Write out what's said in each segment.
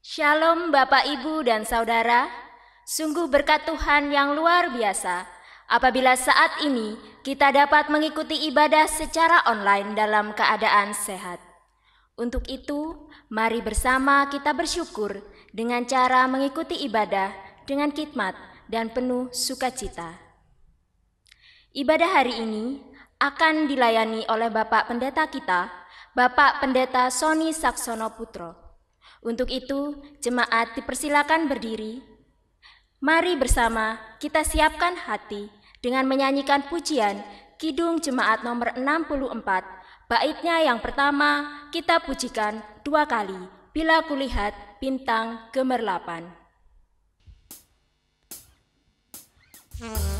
Shalom Bapak, Ibu, dan Saudara. Sungguh berkat Tuhan yang luar biasa apabila saat ini kita dapat mengikuti ibadah secara online dalam keadaan sehat. Untuk itu, mari bersama kita bersyukur dengan cara mengikuti ibadah dengan khidmat dan penuh sukacita. Ibadah hari ini akan dilayani oleh Bapak Pendeta kita, Bapak Pendeta Sony Saksono Putro. Untuk itu, jemaat dipersilakan berdiri. Mari bersama kita siapkan hati dengan menyanyikan pujian Kidung Jemaat nomor 64. Baitnya yang pertama kita pujikan 2 kali, Bila Kulihat Bintang Gemerlapan. Bila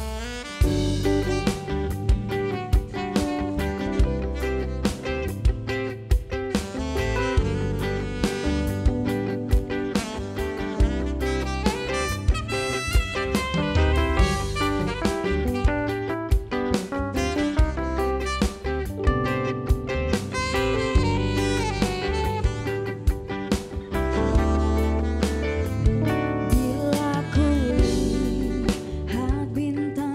kulihat bintang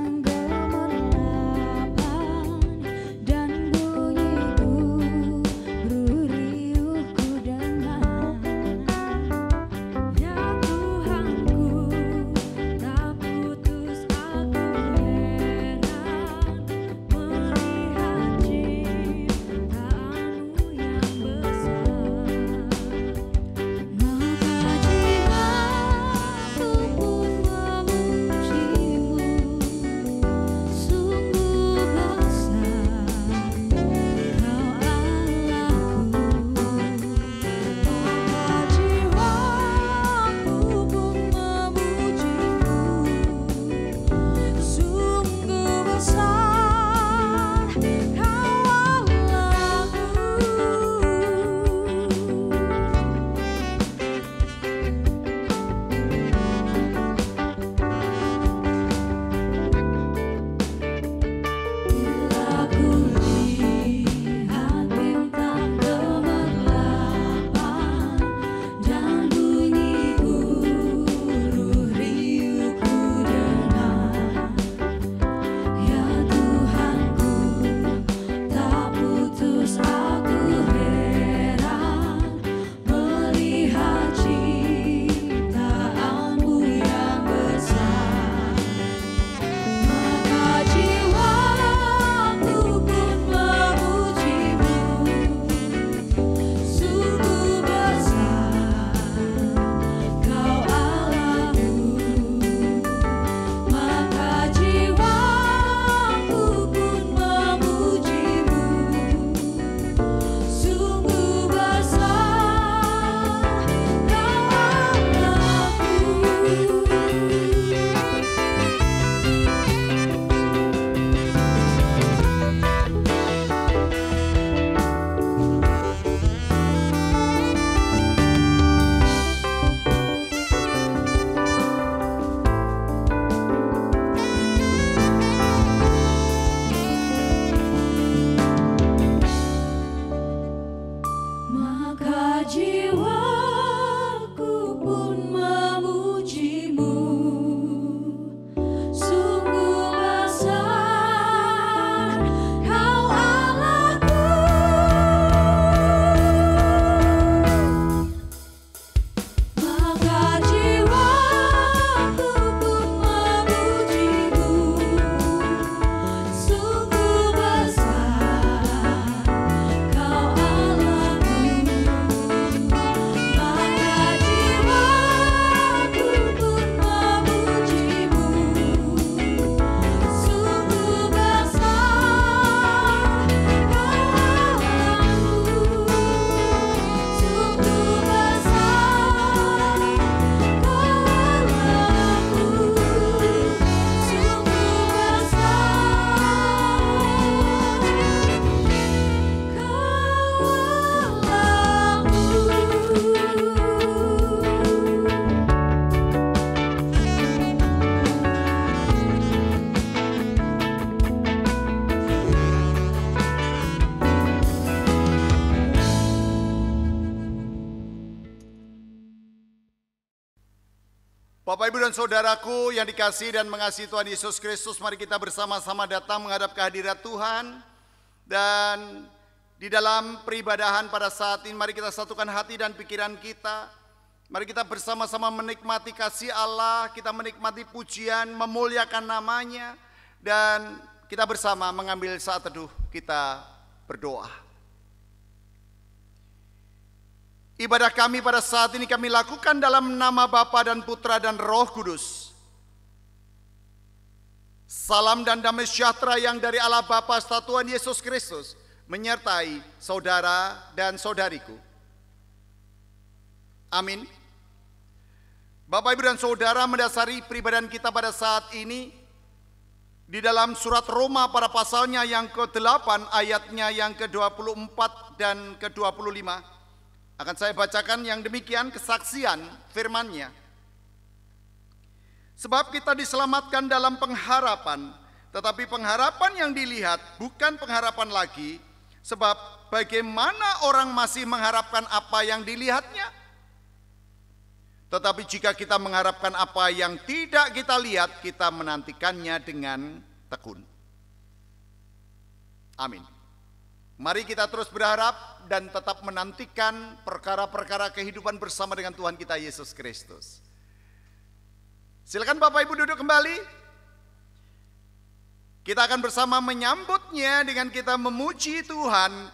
Bapak, Ibu, dan Saudaraku yang dikasihi dan mengasihi Tuhan Yesus Kristus, mari kita bersama-sama datang menghadap kehadirat Tuhan. Dan di dalam peribadahan pada saat ini, mari kita satukan hati dan pikiran kita. Mari kita bersama-sama menikmati kasih Allah, kita menikmati pujian, memuliakan namanya. Dan kita bersama mengambil saat teduh, kita berdoa. Ibadah kami pada saat ini kami lakukan dalam nama Bapa dan Putra dan Roh Kudus. Salam dan damai sejahtera yang dari Allah Bapa serta Tuhan Yesus Kristus menyertai saudara dan saudariku. Amin. Bapak, Ibu, dan Saudara, mendasari peribadahan kita pada saat ini di dalam surat Roma pada pasalnya yang ke-8 ayatnya yang ke-24 dan ke-25. Akan saya bacakan yang demikian kesaksian firman-Nya. Sebab kita diselamatkan dalam pengharapan, tetapi pengharapan yang dilihat bukan pengharapan lagi, sebab bagaimana orang masih mengharapkan apa yang dilihatnya? Tetapi jika kita mengharapkan apa yang tidak kita lihat, kita menantikannya dengan tekun. Amin. Mari kita terus berharap dan tetap menantikan perkara-perkara kehidupan bersama dengan Tuhan kita Yesus Kristus. Silakan Bapak Ibu duduk kembali. Kita akan bersama menyambutnya dengan kita memuji Tuhan.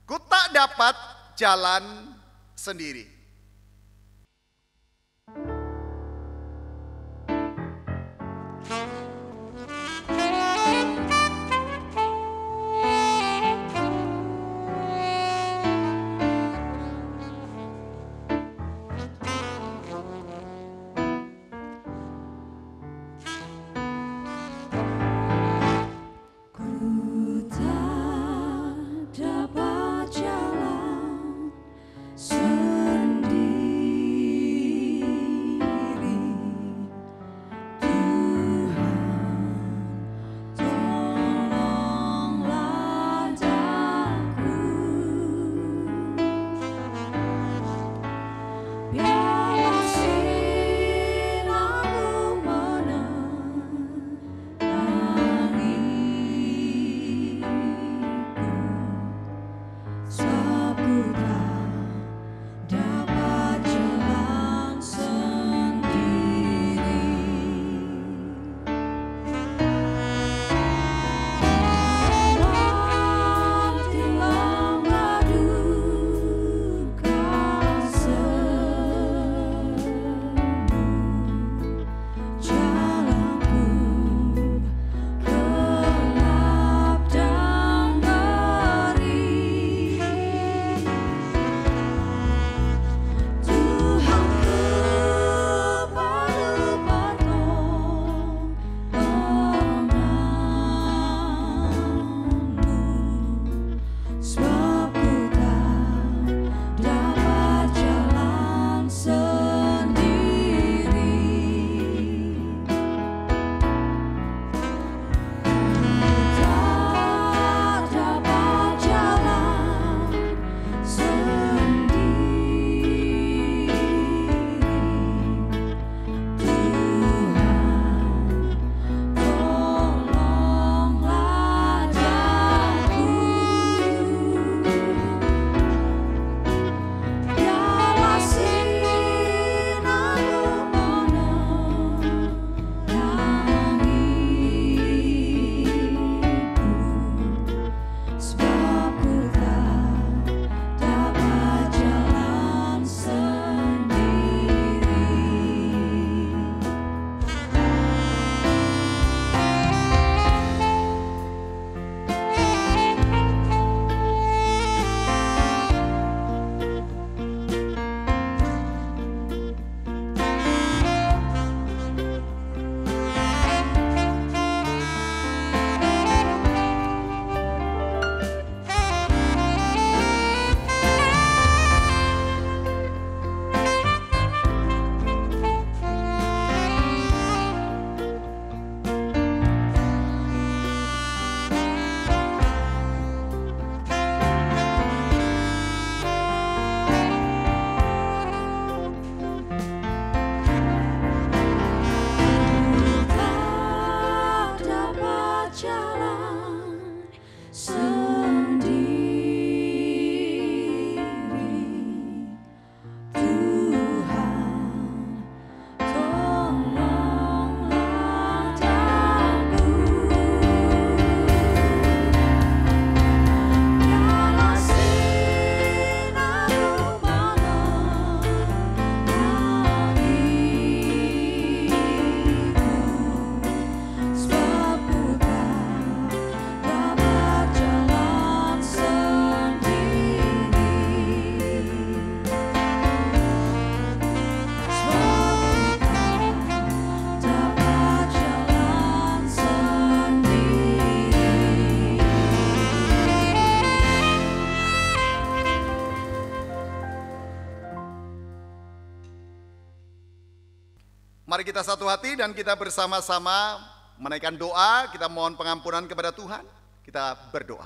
Ku tak dapat jalan sendiri. Mari kita satu hati dan kita bersama-sama menaikkan doa, kita mohon pengampunan kepada Tuhan, kita berdoa.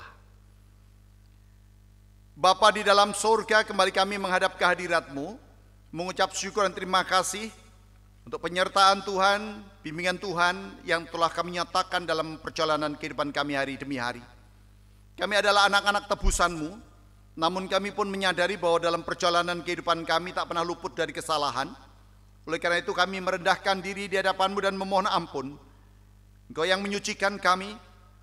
Bapa di dalam surga, kembali kami menghadap kehadirat-Mu, mengucap syukur dan terima kasih untuk penyertaan Tuhan, bimbingan Tuhan yang telah kami nyatakan dalam perjalanan kehidupan kami hari demi hari. Kami adalah anak-anak tebusan-Mu, namun kami pun menyadari bahwa dalam perjalanan kehidupan kami tak pernah luput dari kesalahan. Oleh karena itu kami merendahkan diri di hadapan-Mu dan memohon ampun. Engkau yang menyucikan kami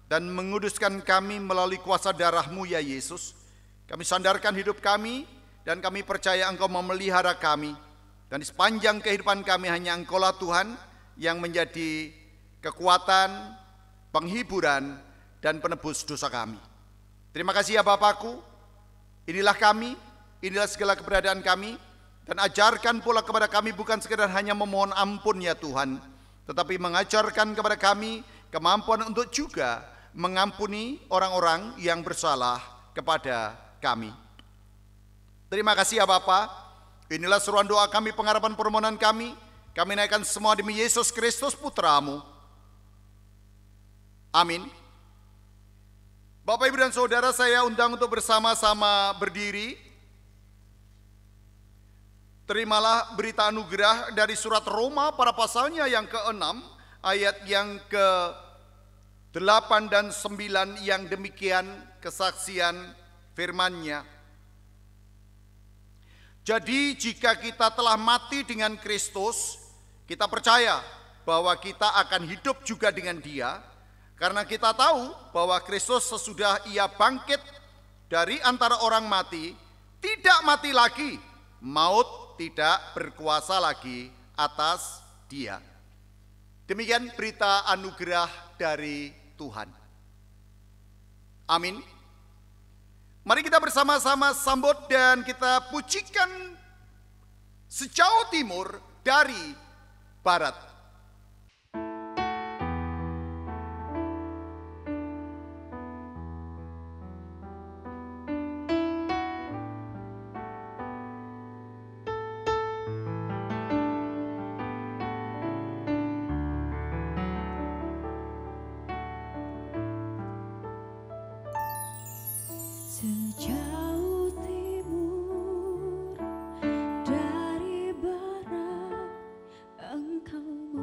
dan menguduskan kami melalui kuasa darah-Mu ya Yesus. Kami sandarkan hidup kami dan kami percaya Engkau memelihara kami. Dan di sepanjang kehidupan kami hanya Engkaulah Tuhan yang menjadi kekuatan, penghiburan, dan penebus dosa kami. Terima kasih ya Bapakku, inilah kami, inilah segala keberadaan kami. Dan ajarkan pula kepada kami bukan sekedar hanya memohon ampun ya Tuhan, tetapi mengajarkan kepada kami kemampuan untuk juga mengampuni orang-orang yang bersalah kepada kami. Terima kasih ya Bapa. Inilah seruan doa kami, pengharapan permohonan kami. Kami naikkan semua demi Yesus Kristus Putra-Mu. Amin. Bapak, Ibu, dan Saudara, saya undang untuk bersama-sama berdiri. Terimalah berita anugerah dari surat Roma pada pasalnya yang ke-6, ayat yang ke-8 dan 9 yang demikian kesaksian firman-Nya. Jadi jika kita telah mati dengan Kristus, kita percaya bahwa kita akan hidup juga dengan Dia, karena kita tahu bahwa Kristus sesudah Ia bangkit dari antara orang mati, tidak mati lagi, maut tidak berkuasa lagi atas Dia. Demikian berita anugerah dari Tuhan. Amin. Mari kita bersama-sama sambut dan kita pujikan sejauh timur dari barat. Sejauh timur dari barat, Engkau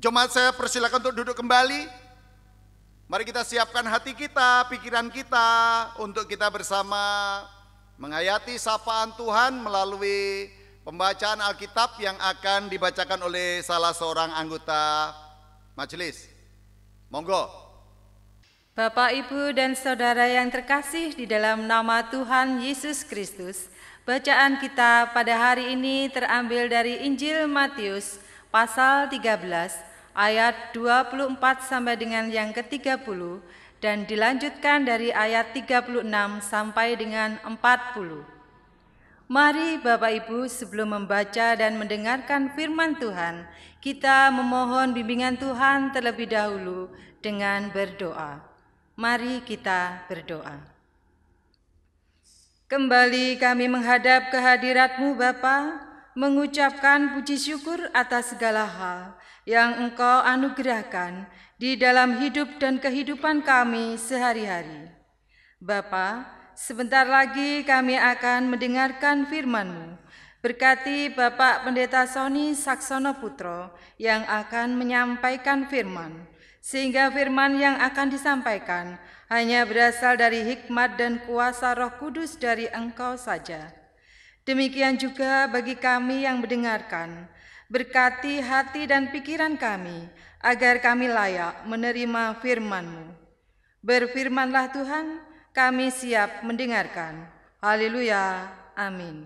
Jemaat saya persilakan untuk duduk kembali. Mari kita siapkan hati kita, pikiran kita untuk kita bersama menghayati sapaan Tuhan melalui pembacaan Alkitab yang akan dibacakan oleh salah seorang anggota majelis. Monggo. Bapak, Ibu, dan Saudara yang terkasih di dalam nama Tuhan Yesus Kristus, bacaan kita pada hari ini terambil dari Injil Matius pasal 13 ayat 24 sampai dengan yang ke-30 dan dilanjutkan dari ayat 36 sampai dengan 40. Mari Bapak Ibu, sebelum membaca dan mendengarkan firman Tuhan, kita memohon bimbingan Tuhan terlebih dahulu dengan berdoa. Mari kita berdoa. Kembali kami menghadap kehadirat-Mu Bapa, mengucapkan puji syukur atas segala hal yang Engkau anugerahkan di dalam hidup dan kehidupan kami sehari-hari. Bapa, sebentar lagi kami akan mendengarkan firman-Mu. Berkati Bapak Pendeta Sony Saksono Putro yang akan menyampaikan firman, sehingga firman yang akan disampaikan hanya berasal dari hikmat dan kuasa Roh Kudus dari Engkau saja. Demikian juga bagi kami yang mendengarkan, berkati hati dan pikiran kami, agar kami layak menerima firman-Mu. Berfirmanlah Tuhan, kami siap mendengarkan. Haleluya, amin.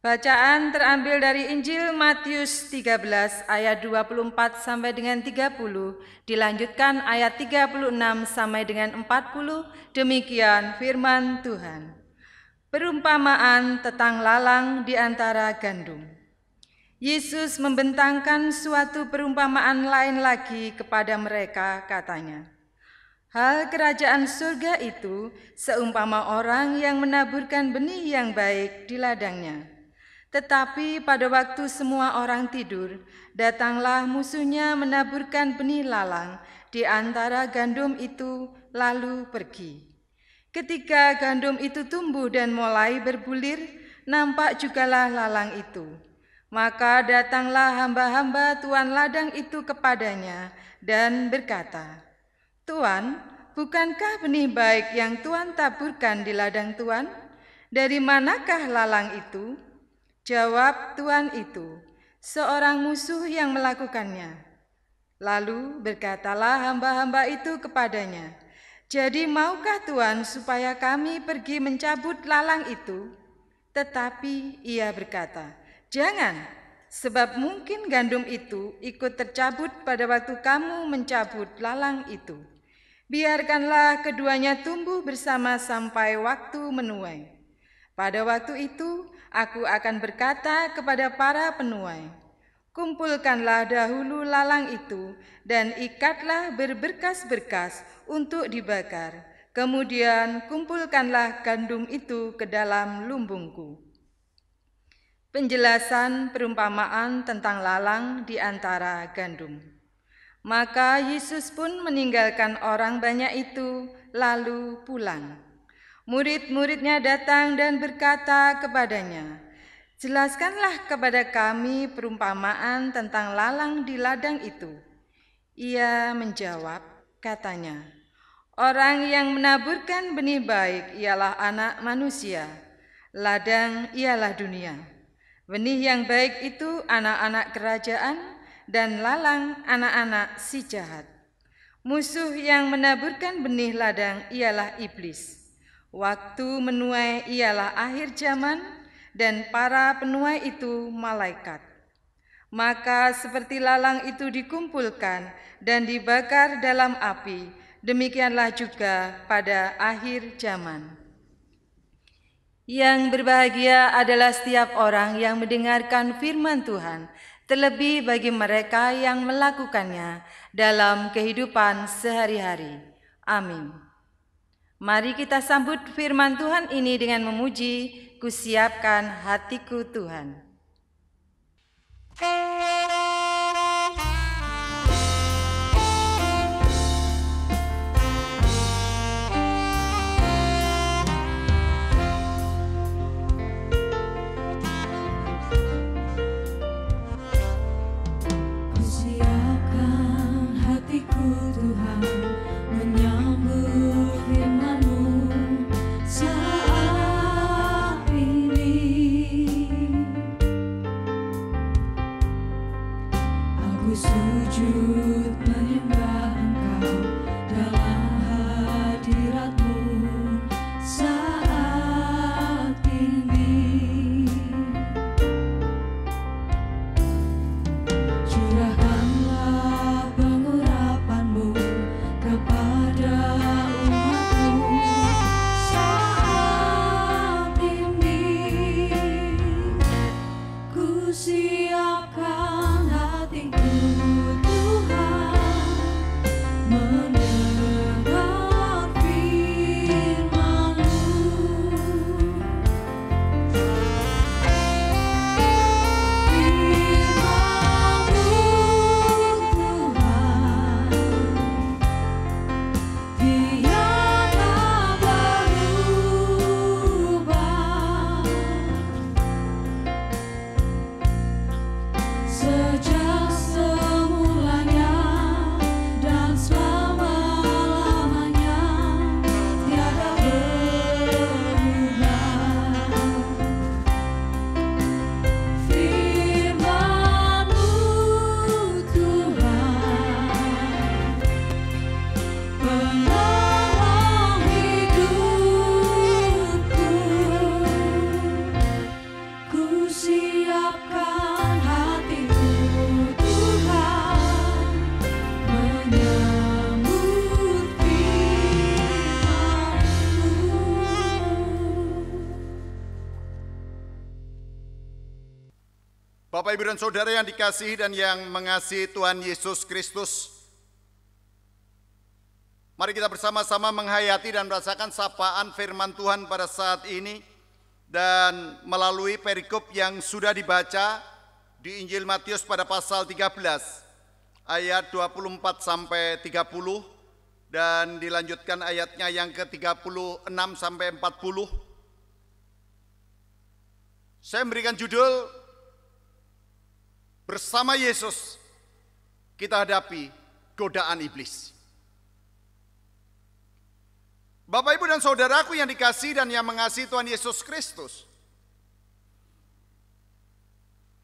Bacaan terambil dari Injil Matius 13 ayat 24 sampai dengan 30, dilanjutkan ayat 36 sampai dengan 40, demikian firman Tuhan. Perumpamaan tentang lalang di antara gandum. Yesus membentangkan suatu perumpamaan lain lagi kepada mereka, katanya, hal kerajaan surga itu seumpama orang yang menaburkan benih yang baik di ladangnya. Tetapi pada waktu semua orang tidur, datanglah musuhnya menaburkan benih lalang di antara gandum itu, lalu pergi. Ketika gandum itu tumbuh dan mulai berbulir, nampak jugalah lalang itu. Maka datanglah hamba-hamba tuan ladang itu kepadanya dan berkata, Tuan, bukankah benih baik yang Tuan taburkan di ladang Tuan? Dari manakah lalang itu? Jawab tuan itu, seorang musuh yang melakukannya. Lalu berkatalah hamba-hamba itu kepadanya, jadi maukah Tuan supaya kami pergi mencabut lalang itu? Tetapi ia berkata, jangan, sebab mungkin gandum itu ikut tercabut pada waktu kamu mencabut lalang itu. Biarkanlah keduanya tumbuh bersama sampai waktu menuai. Pada waktu itu, aku akan berkata kepada para penuai, kumpulkanlah dahulu lalang itu dan ikatlah berberkas-berkas untuk dibakar. Kemudian kumpulkanlah gandum itu ke dalam lumbungku. Penjelasan perumpamaan tentang lalang di antara gandum. Maka Yesus pun meninggalkan orang banyak itu, lalu pulang. Murid-muridnya datang dan berkata kepadanya, jelaskanlah kepada kami perumpamaan tentang lalang di ladang itu. Ia menjawab, katanya, orang yang menaburkan benih baik ialah anak manusia, ladang ialah dunia. Benih yang baik itu anak-anak kerajaan, dan lalang anak-anak si jahat. Musuh yang menaburkan benih ladang ialah iblis. Waktu menuai ialah akhir zaman, dan para penuai itu malaikat. Maka seperti lalang itu dikumpulkan dan dibakar dalam api, demikianlah juga pada akhir zaman. Yang berbahagia adalah setiap orang yang mendengarkan firman Tuhan, terlebih bagi mereka yang melakukannya dalam kehidupan sehari-hari. Amin. Mari kita sambut firman Tuhan ini dengan memuji, kusiapkan hatiku Tuhan. Kusiapkan sujud menyembah Engkau dalam hadirat-Mu saat ini. Curahkanlah pengurapan-Mu kepada umat-Mu saat ini. Ku siapkan hatiku Tuhan mendengar firman-Mu. Firman-Mu Tuhan tiada berubah sejak semulanya dan selama-lamanya tiada berubah. Firman-Mu Tuhan penolong hidupku. Ku siapkan hatiku Tuhan menyambut firman-Mu. Bapak, Ibu, dan Saudara yang dikasihi dan yang mengasihi Tuhan Yesus Kristus, mari kita bersama-sama menghayati dan merasakan sapaan firman Tuhan pada saat ini. Dan melalui perikop yang sudah dibaca di Injil Matius pada pasal 13 ayat 24 sampai 30 dan dilanjutkan ayatnya yang ke-36 sampai 40. Saya memberikan judul Bersama Yesus Kita Hadapi Godaan Iblis. Bapak, Ibu, dan Saudaraku yang dikasihi dan yang mengasihi Tuhan Yesus Kristus,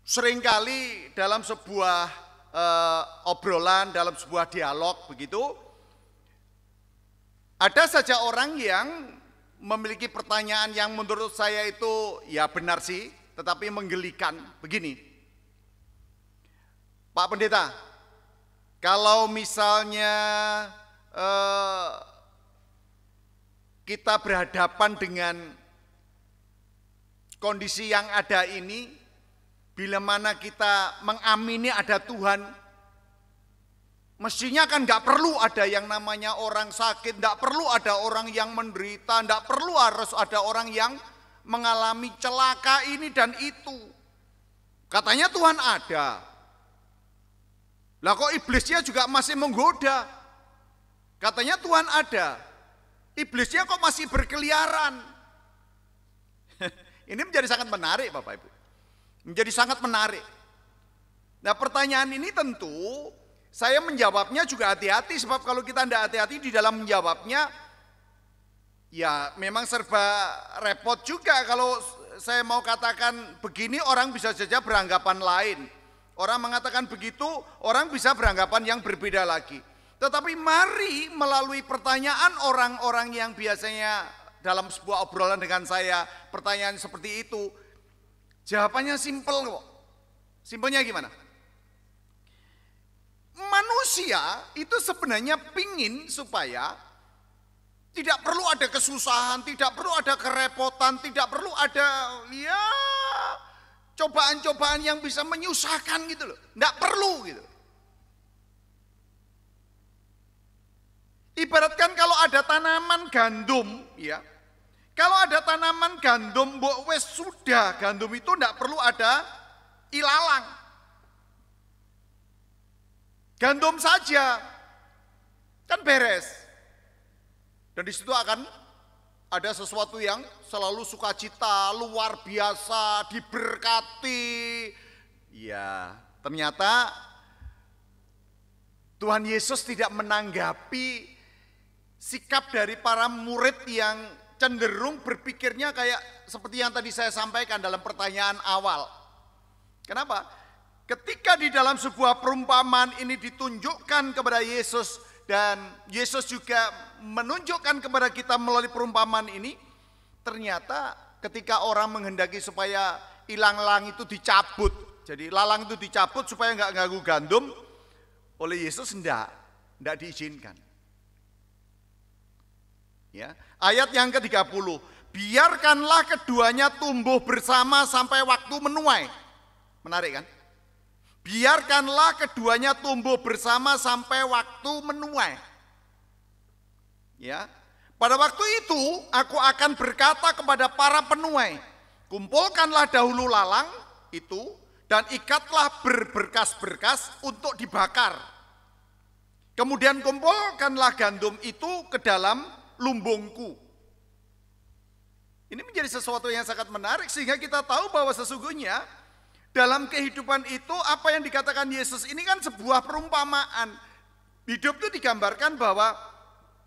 seringkali dalam sebuah obrolan, dalam sebuah dialog begitu, ada saja orang yang memiliki pertanyaan yang menurut saya itu ya benar sih, tetapi menggelikan. Begini, Pak Pendeta, kalau misalnya kita berhadapan dengan kondisi yang ada ini, bila mana kita mengamini ada Tuhan, mestinya kan nggak perlu ada yang namanya orang sakit, nggak perlu ada orang yang menderita, nggak perlu harus ada orang yang mengalami celaka ini dan itu. Katanya Tuhan ada. Lah kok iblisnya juga masih menggoda? Katanya Tuhan ada. Iblisnya kok masih berkeliaran? Ini menjadi sangat menarik, Bapak Ibu. Menjadi sangat menarik. Nah, pertanyaan ini tentu saya menjawabnya juga hati-hati, sebab kalau kita tidak hati-hati di dalam menjawabnya, ya memang serba repot juga. Kalau saya mau katakan begini, orang bisa saja beranggapan lain. Orang mengatakan begitu, orang bisa beranggapan yang berbeda lagi. Tetapi mari melalui pertanyaan orang-orang yang biasanya dalam sebuah obrolan dengan saya, pertanyaan seperti itu, jawabannya simpel kok. Simpelnya gimana? Manusia itu sebenarnya pingin supaya tidak perlu ada kesusahan, tidak perlu ada kerepotan, tidak perlu ada ya cobaan-cobaan yang bisa menyusahkan gitu loh. Tidak perlu gitu. Ibaratkan kalau ada tanaman gandum, ya, kalau ada tanaman gandum, wes sudah gandum itu tidak perlu ada ilalang. Gandum saja, kan beres. Dan di situ akan ada sesuatu yang selalu sukacita, luar biasa, diberkati. Ya, ternyata Tuhan Yesus tidak menanggapi sikap dari para murid yang cenderung berpikirnya kayak seperti yang tadi saya sampaikan dalam pertanyaan awal. Kenapa? ketika di dalam sebuah perumpamaan ini ditunjukkan kepada Yesus, dan Yesus juga menunjukkan kepada kita melalui perumpamaan ini, ternyata ketika orang menghendaki supaya ilalang itu dicabut, jadi lalang itu dicabut supaya nggak ganggu gandum, oleh Yesus enggak diizinkan. Ya, ayat yang ke-30, biarkanlah keduanya tumbuh bersama sampai waktu menuai. Menarik kan? Biarkanlah keduanya tumbuh bersama sampai waktu menuai. Ya, pada waktu itu aku akan berkata kepada para penuai, kumpulkanlah dahulu lalang itu dan ikatlah berberkas-berkas untuk dibakar. Kemudian kumpulkanlah gandum itu ke dalam lumbungku. Ini menjadi sesuatu yang sangat menarik sehingga kita tahu bahwa sesungguhnya dalam kehidupan itu apa yang dikatakan Yesus ini kan sebuah perumpamaan. Hidup itu digambarkan bahwa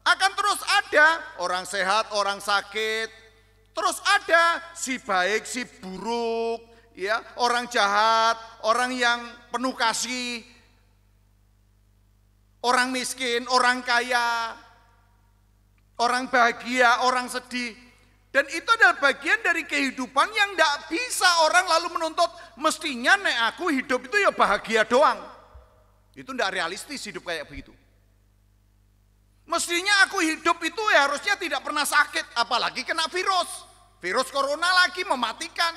akan terus ada orang sehat, orang sakit, terus ada si baik, si buruk, ya, orang jahat, orang yang penuh kasih, orang miskin, orang kaya, orang bahagia, orang sedih. Dan itu adalah bagian dari kehidupan yang tidak bisa orang lalu menuntut, mestinya nek aku hidup itu ya bahagia doang. Itu tidak realistis hidup kayak begitu. Mestinya aku hidup itu ya harusnya tidak pernah sakit, apalagi kena virus. Virus corona lagi mematikan.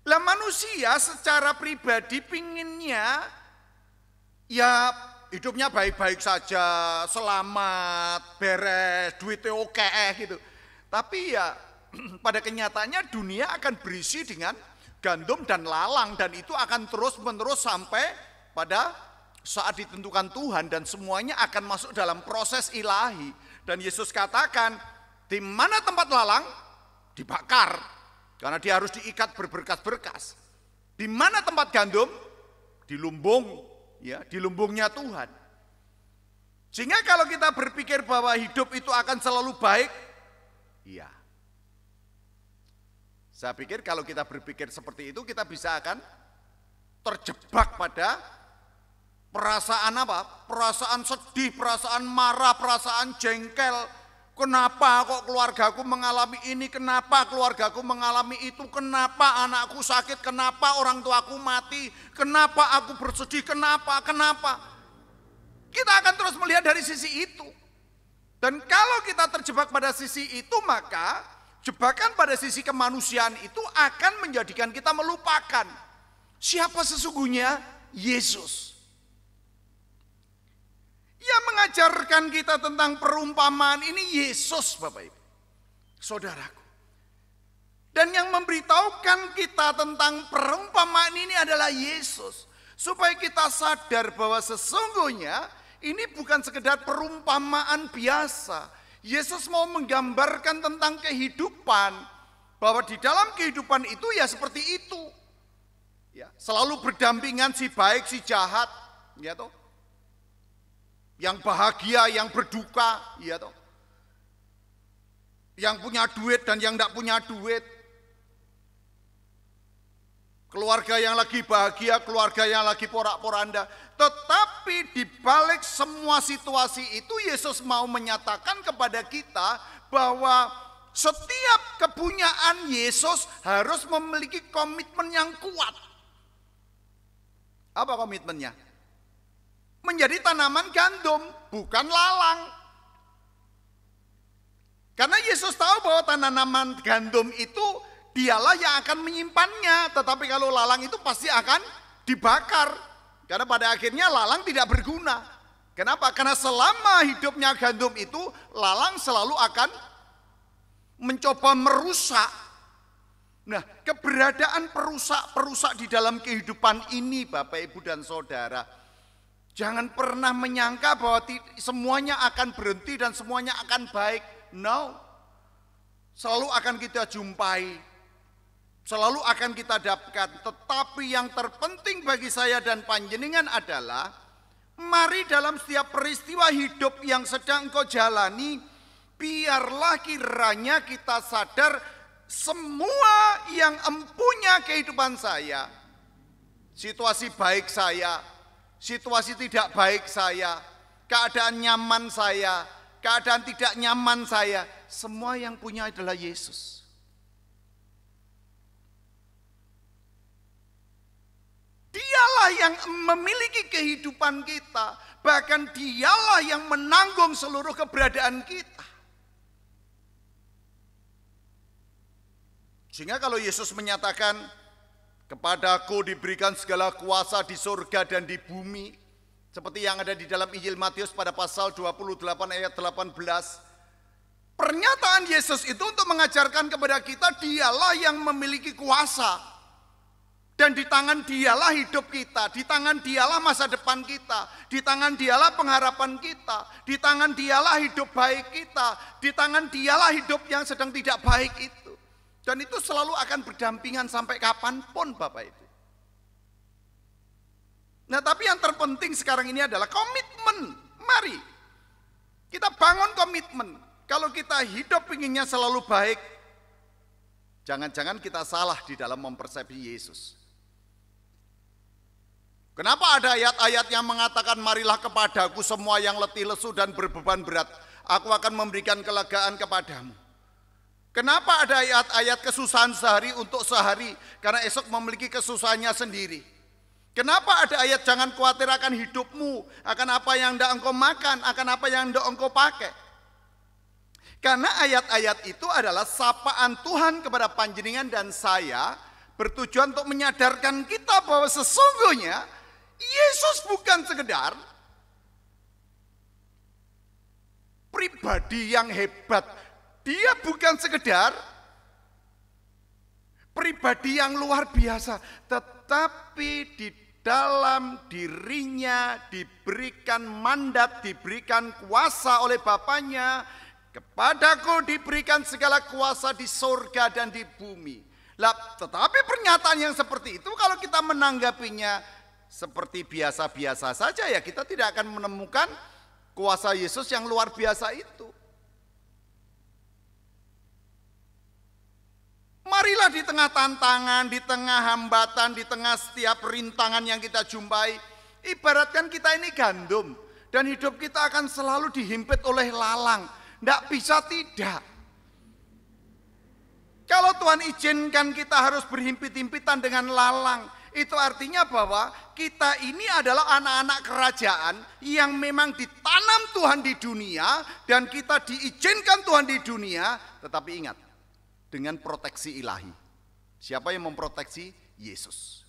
Lah manusia secara pribadi pinginnya ya hidupnya baik-baik saja, selamat, beres, duitnya oke gitu. Tapi ya pada kenyataannya dunia akan berisi dengan gandum dan lalang, dan itu akan terus-menerus sampai pada saat ditentukan Tuhan, dan semuanya akan masuk dalam proses ilahi. Dan Yesus katakan, di mana tempat lalang dibakar, karena dia harus diikat berberkas-berkas. Di mana tempat gandum di lumbung, ya, di lumbungnya Tuhan. Sehingga kalau kita berpikir bahwa hidup itu akan selalu baik, iya. Saya pikir kalau kita berpikir seperti itu, kita bisa akan terjebak pada perasaan apa? Perasaan sedih, perasaan marah, perasaan jengkel. Kenapa kok keluargaku mengalami ini? Kenapa keluargaku mengalami itu? Kenapa anakku sakit? Kenapa orang tuaku mati? Kenapa aku bersedih? Kenapa? Kita akan terus melihat dari sisi itu. Dan kalau kita terjebak pada sisi itu, maka jebakan pada sisi kemanusiaan itu akan menjadikan kita melupakan siapa sesungguhnya Yesus. Yang mengajarkan kita tentang perumpamaan ini Yesus, Bapak Ibu, saudaraku. Dan yang memberitahukan kita tentang perumpamaan ini adalah Yesus. Supaya kita sadar bahwa sesungguhnya ini bukan sekedar perumpamaan biasa. Yesus mau menggambarkan tentang kehidupan, bahwa di dalam kehidupan itu ya seperti itu. Ya, selalu berdampingan si baik, si jahat, ya toh. Yang bahagia, yang berduka, ya toh. Yang punya duit dan yang tidak punya duit. Keluarga yang lagi bahagia, keluarga yang lagi porak-poranda. Tetapi di balik semua situasi itu Yesus mau menyatakan kepada kita bahwa setiap kepunyaan Yesus harus memiliki komitmen yang kuat. Apa komitmennya? Menjadi tanaman gandum, bukan lalang. Karena Yesus tahu bahwa tanaman gandum itu dialah yang akan menyimpannya. Tetapi kalau lalang itu pasti akan dibakar. Karena pada akhirnya lalang tidak berguna. Kenapa? Karena selama hidupnya gandum itu, lalang selalu akan mencoba merusak. Nah, keberadaan perusak-perusak di dalam kehidupan ini, Bapak, Ibu, dan Saudara, jangan pernah menyangka bahwa semuanya akan berhenti dan semuanya akan baik. No. Selalu akan kita jumpai. Selalu akan kita dapatkan. Tetapi yang terpenting bagi saya dan panjenengan adalah, mari dalam setiap peristiwa hidup yang sedang engkau jalani, biarlah kiranya kita sadar semua yang empunya kehidupan saya, situasi baik saya, situasi tidak baik saya, keadaan nyaman saya, keadaan tidak nyaman saya, semua yang punya adalah Yesus. Dialah yang memiliki kehidupan kita, bahkan dialah yang menanggung seluruh keberadaan kita. Sehingga kalau Yesus menyatakan, kepadaku diberikan segala kuasa di surga dan di bumi, seperti yang ada di dalam Injil Matius pada pasal 28 ayat 18, pernyataan Yesus itu untuk mengajarkan kepada kita dialah yang memiliki kuasa. Dan di tangan dialah hidup kita, di tangan dialah masa depan kita, di tangan dialah pengharapan kita, di tangan dialah hidup baik kita, di tangan dialah hidup yang sedang tidak baik itu. Dan itu selalu akan berdampingan sampai kapanpun Bapak Ibu. Nah tapi yang terpenting sekarang ini adalah komitmen. Mari kita bangun komitmen. Kalau kita hidup inginnya selalu baik, jangan-jangan kita salah di dalam mempersepsi Yesus. Kenapa ada ayat-ayat yang mengatakan marilah kepadaku semua yang letih lesu dan berbeban berat, aku akan memberikan kelegaan kepadamu. Kenapa ada ayat-ayat kesusahan sehari untuk sehari, karena esok memiliki kesusahannya sendiri. Kenapa ada ayat jangan khawatir akan hidupmu, akan apa yang hendak engkau makan, akan apa yang hendak engkau pakai. Karena ayat-ayat itu adalah sapaan Tuhan kepada panjenengan dan saya, bertujuan untuk menyadarkan kita bahwa sesungguhnya Yesus bukan sekedar pribadi yang hebat. Dia bukan sekedar pribadi yang luar biasa. Tetapi di dalam dirinya diberikan mandat, diberikan kuasa oleh Bapaknya. Kepadaku diberikan segala kuasa di surga dan di bumi. Tetapi pernyataan yang seperti itu kalau kita menanggapinya seperti biasa-biasa saja, ya kita tidak akan menemukan kuasa Yesus yang luar biasa itu. Marilah di tengah tantangan, di tengah hambatan, di tengah setiap rintangan yang kita jumpai, ibaratkan kita ini gandum dan hidup kita akan selalu dihimpit oleh lalang. Tidak bisa tidak. Kalau Tuhan izinkan kita harus berhimpit-himpitan dengan lalang, itu artinya bahwa kita ini adalah anak-anak kerajaan yang memang ditanam Tuhan di dunia dan kita diizinkan Tuhan di dunia, tetapi ingat, dengan proteksi ilahi. Siapa yang memproteksi? Yesus.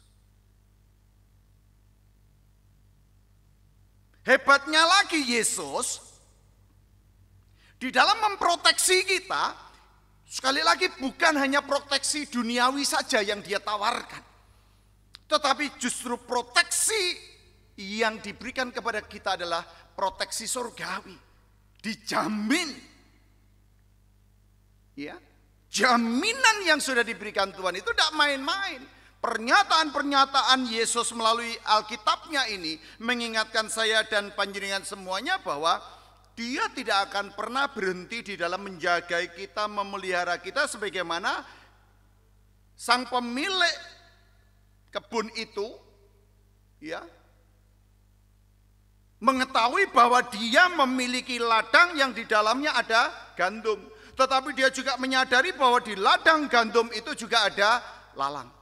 Hebatnya lagi Yesus, di dalam memproteksi kita, sekali lagi bukan hanya proteksi duniawi saja yang dia tawarkan. Tetapi justru proteksi yang diberikan kepada kita adalah proteksi surgawi. Dijamin. Ya, jaminan yang sudah diberikan Tuhan itu tidak main-main. Pernyataan-pernyataan Yesus melalui Alkitabnya ini mengingatkan saya dan panjenengan semuanya bahwa Dia tidak akan pernah berhenti di dalam menjaga kita, memelihara kita sebagaimana sang pemilik kebun itu ya mengetahui bahwa dia memiliki ladang yang di dalamnya ada gandum, tetapi dia juga menyadari bahwa di ladang gandum itu juga ada lalang.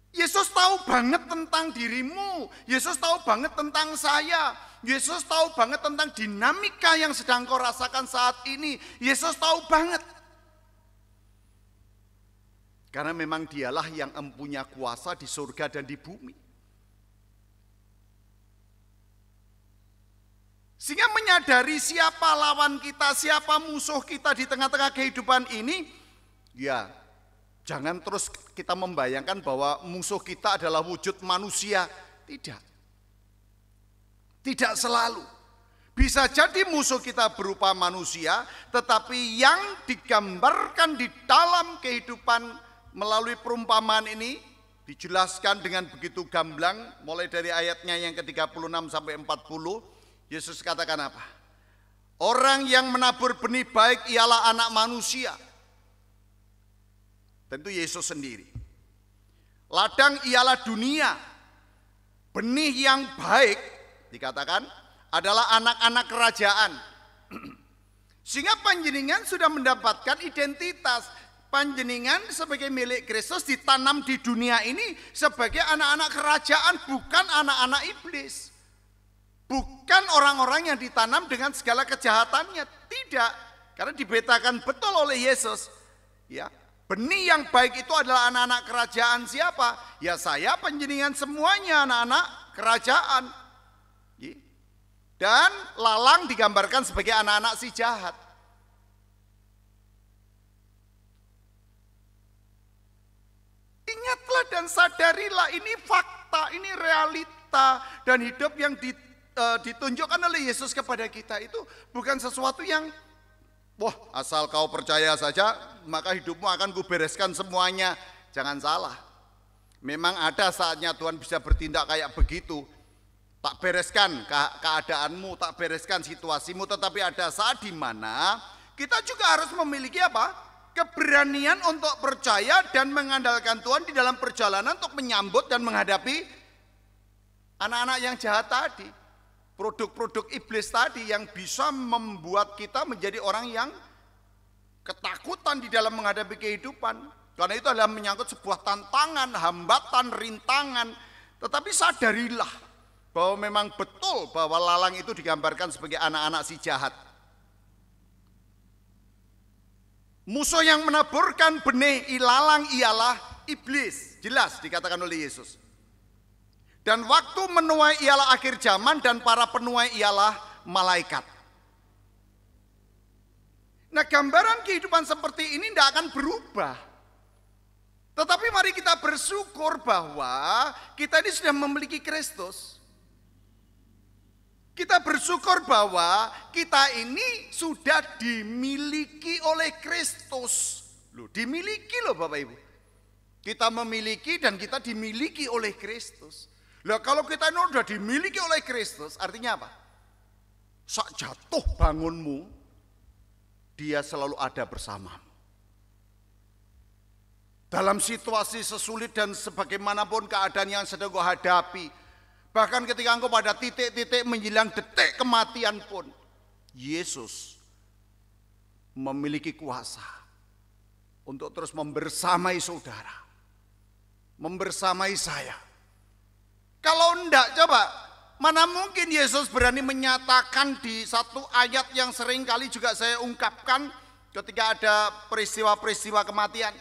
Yesus tahu banget tentang dirimu, Yesus tahu banget tentang saya, Yesus tahu banget tentang dinamika yang sedang kau rasakan saat ini. Yesus tahu banget. Karena memang dialah yang mempunyai kuasa di surga dan di bumi. Sehingga menyadari siapa lawan kita, siapa musuh kita di tengah-tengah kehidupan ini, ya jangan terus kita membayangkan bahwa musuh kita adalah wujud manusia. Tidak. Tidak selalu. Bisa jadi musuh kita berupa manusia, tetapi yang digambarkan di dalam kehidupan melalui perumpamaan ini dijelaskan dengan begitu gamblang, mulai dari ayatnya yang ke-36 sampai 40. Yesus katakan apa? Orang yang menabur benih baik ialah anak manusia. Tentu Yesus sendiri. Ladang ialah dunia. Benih yang baik dikatakan adalah anak-anak kerajaan. Sehingga panjenengan sudah mendapatkan identitas. Panjenengan sebagai milik Kristus ditanam di dunia ini sebagai anak-anak kerajaan, bukan anak-anak iblis. Bukan orang-orang yang ditanam dengan segala kejahatannya, tidak. Karena diberitakan betul oleh Yesus, ya, benih yang baik itu adalah anak-anak kerajaan siapa? Ya saya, panjenengan semuanya anak-anak kerajaan. Dan lalang digambarkan sebagai anak-anak si jahat. Ingatlah dan sadarilah, ini fakta, ini realita, dan hidup yang ditunjukkan oleh Yesus kepada kita itu bukan sesuatu yang wah, asal kau percaya saja maka hidupmu akan kubereskan semuanya. Jangan salah. Memang ada saatnya Tuhan bisa bertindak kayak begitu. Tak bereskan keadaanmu, tak bereskan situasimu, tetapi ada saat di mana kita juga harus memiliki apa? Keberanian untuk percaya dan mengandalkan Tuhan di dalam perjalanan untuk menyambut dan menghadapi anak-anak yang jahat tadi. Produk-produk iblis tadi yang bisa membuat kita menjadi orang yang ketakutan di dalam menghadapi kehidupan. Karena itu adalah menyangkut sebuah tantangan, hambatan, rintangan. Tetapi sadarilah bahwa memang betul bahwa lalang itu digambarkan sebagai anak-anak si jahat. Musuh yang menaburkan benih ilalang ialah iblis. Jelas dikatakan oleh Yesus. Dan waktu menuai ialah akhir zaman dan para penuai ialah malaikat. Nah, gambaran kehidupan seperti ini tidak akan berubah. Tetapi mari kita bersyukur bahwa kita ini sudah memiliki Kristus. Kita bersyukur bahwa kita ini sudah dimiliki oleh Kristus. Loh, dimiliki loh Bapak Ibu. Kita memiliki dan kita dimiliki oleh Kristus. Lah kalau kita ini sudah dimiliki oleh Kristus, artinya apa? Sak jatuh bangunmu, dia selalu ada bersamamu. Dalam situasi sesulit dan sebagaimanapun keadaan yang sedang kau hadapi, bahkan ketika engkau pada titik-titik menjelang detik kematian pun, Yesus memiliki kuasa untuk terus membersamai saudara, membersamai saya. Kalau enggak, coba, mana mungkin Yesus berani menyatakan di satu ayat yang sering kali juga saya ungkapkan ketika ada peristiwa-peristiwa kematian.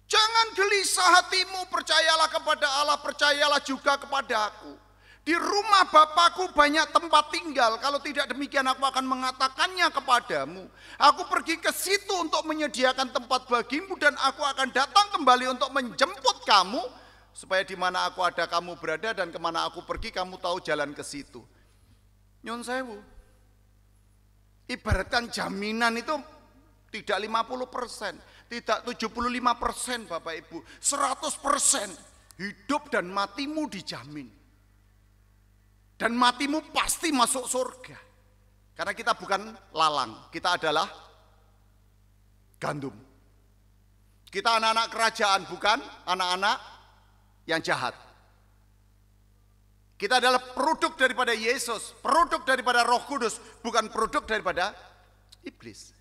Jangan gelisah hatimu, percayalah kepada Allah, percayalah juga kepada aku. Di rumah Bapakku banyak tempat tinggal, kalau tidak demikian aku akan mengatakannya kepadamu. Aku pergi ke situ untuk menyediakan tempat bagimu dan aku akan datang kembali untuk menjemput kamu, supaya di mana aku ada kamu berada dan kemana aku pergi kamu tahu jalan ke situ. Nyun sewu, ibaratkan jaminan itu tidak 50%, tidak 75% Bapak Ibu, 100% hidup dan matimu dijamin. Dan matimu pasti masuk surga. Karena kita bukan lalang, kita adalah gandum. Kita anak-anak kerajaan, bukan anak-anak yang jahat. Kita adalah produk daripada Yesus, produk daripada Roh Kudus, bukan produk daripada iblis.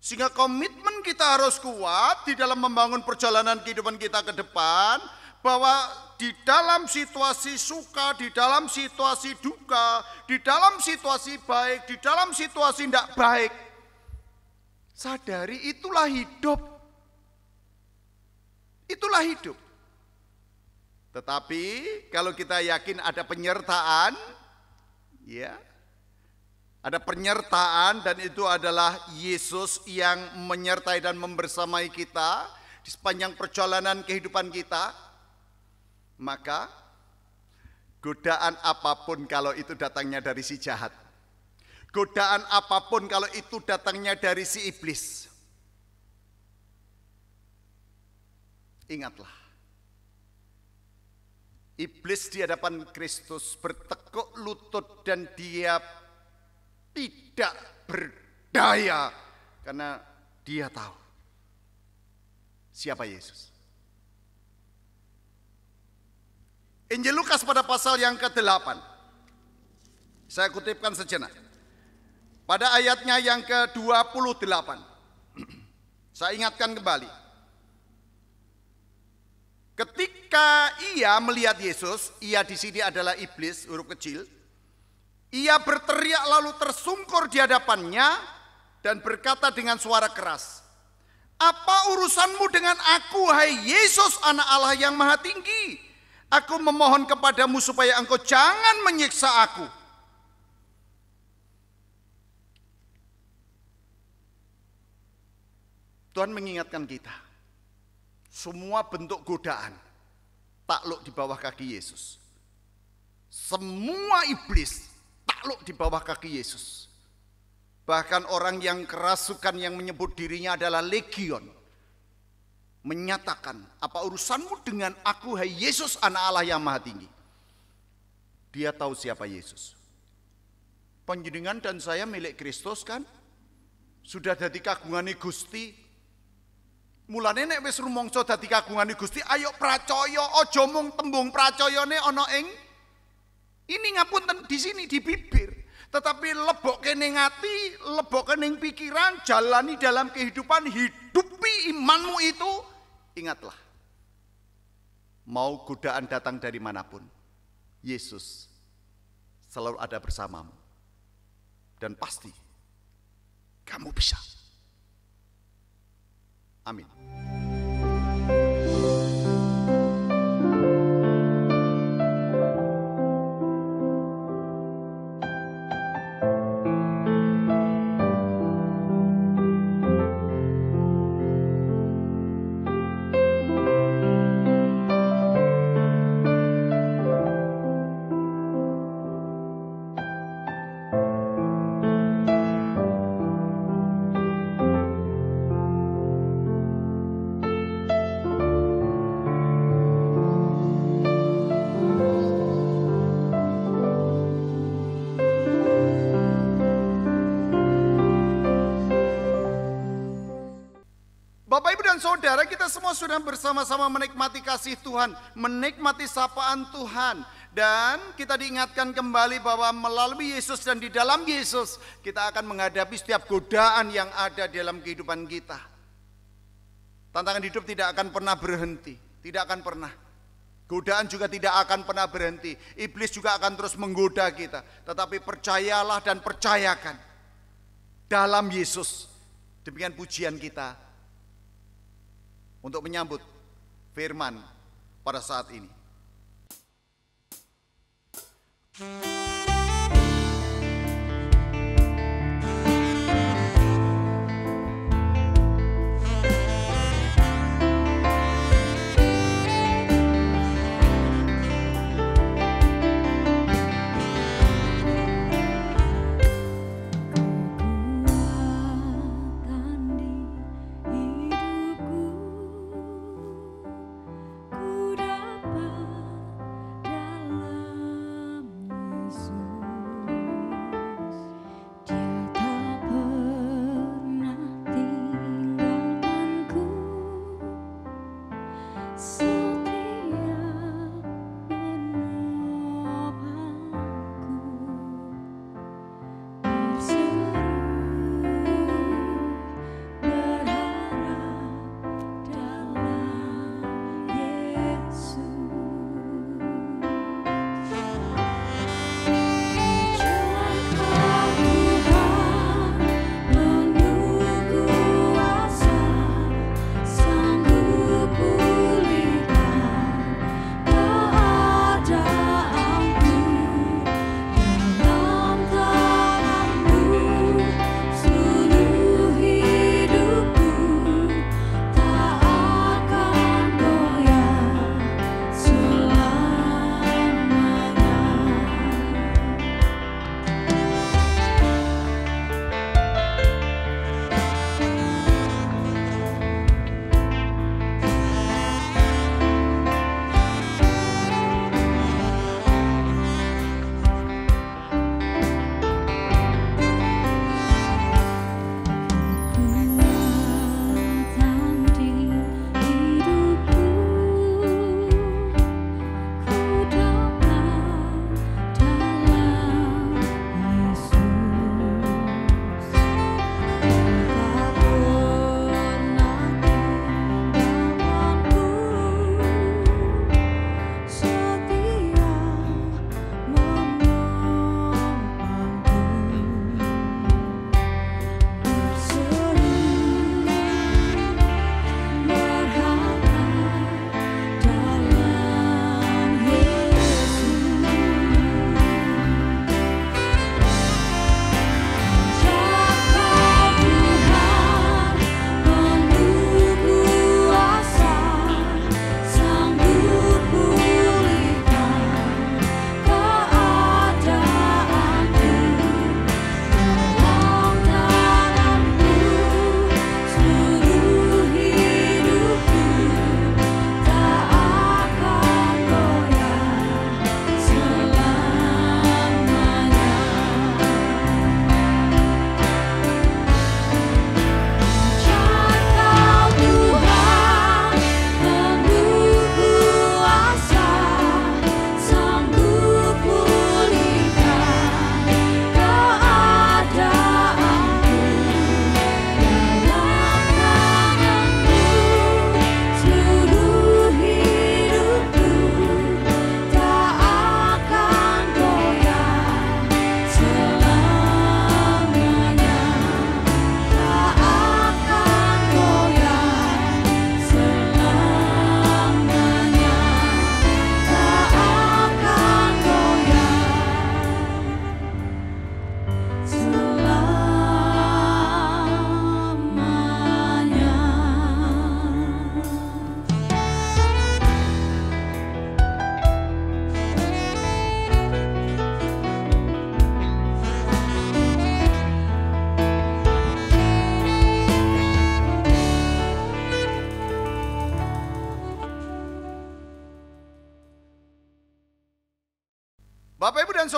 Sehingga komitmen kita harus kuat di dalam membangun perjalanan kehidupan kita ke depan, bahwa di dalam situasi suka, di dalam situasi duka, di dalam situasi baik, di dalam situasi tidak baik, sadari itulah hidup. Itulah hidup. Tetapi kalau kita yakin ada penyertaan, ya, ada penyertaan dan itu adalah Yesus yang menyertai dan membersamai kita di sepanjang perjalanan kehidupan kita, maka godaan apapun kalau itu datangnya dari si jahat, godaan apapun kalau itu datangnya dari si iblis, ingatlah, Iblis di hadapan Kristus bertekuk lutut dan dia tidak berdaya karena dia tahu siapa Yesus. Injil Lukas pada pasal yang ke-8. Saya kutipkan sejenak. Pada ayatnya yang ke-28. Saya ingatkan kembali. Ketika ia melihat Yesus, ia di sini adalah iblis, huruf kecil. Ia berteriak lalu tersungkur di hadapannya dan berkata dengan suara keras, "Apa urusanmu dengan aku, hai Yesus, Anak Allah yang Maha Tinggi? Aku memohon kepadamu supaya engkau jangan menyiksa aku." Tuhan mengingatkan kita, semua bentuk godaan takluk di bawah kaki Yesus. Semua iblis takluk di bawah kaki Yesus. Bahkan orang yang kerasukan yang menyebut dirinya adalah legion menyatakan, "Apa urusanmu dengan aku, hai Yesus, Anak Allah yang Maha Tinggi?" Dia tahu siapa Yesus. Panjenengan dan saya milik Kristus kan? Sudah dadi kagungane Gusti. Mulane nek wis rumangsa dadi kagungane Gusti, ayo pracaya, aja mung tembung pracayane ana ing ini ngapunten di sini di bibir, tetapi lebokke ning ati, lebokke ning pikiran, jalani dalam kehidupan, hidupi imanmu itu. Ingatlah, mau godaan datang dari manapun, Yesus selalu ada bersamamu. Dan pasti kamu bisa. Amin. Bapak, Ibu, dan Saudara, kita semua sudah bersama-sama menikmati kasih Tuhan, menikmati sapaan Tuhan. Dan kita diingatkan kembali bahwa melalui Yesus dan di dalam Yesus, kita akan menghadapi setiap godaan yang ada dalam kehidupan kita. Tantangan hidup tidak akan pernah berhenti, tidak akan pernah. Godaan juga tidak akan pernah berhenti. Iblis juga akan terus menggoda kita. Tetapi percayalah dan percayakan dalam Yesus. Demikian pujian kita untuk menyambut firman pada saat ini. Ku dapat dalam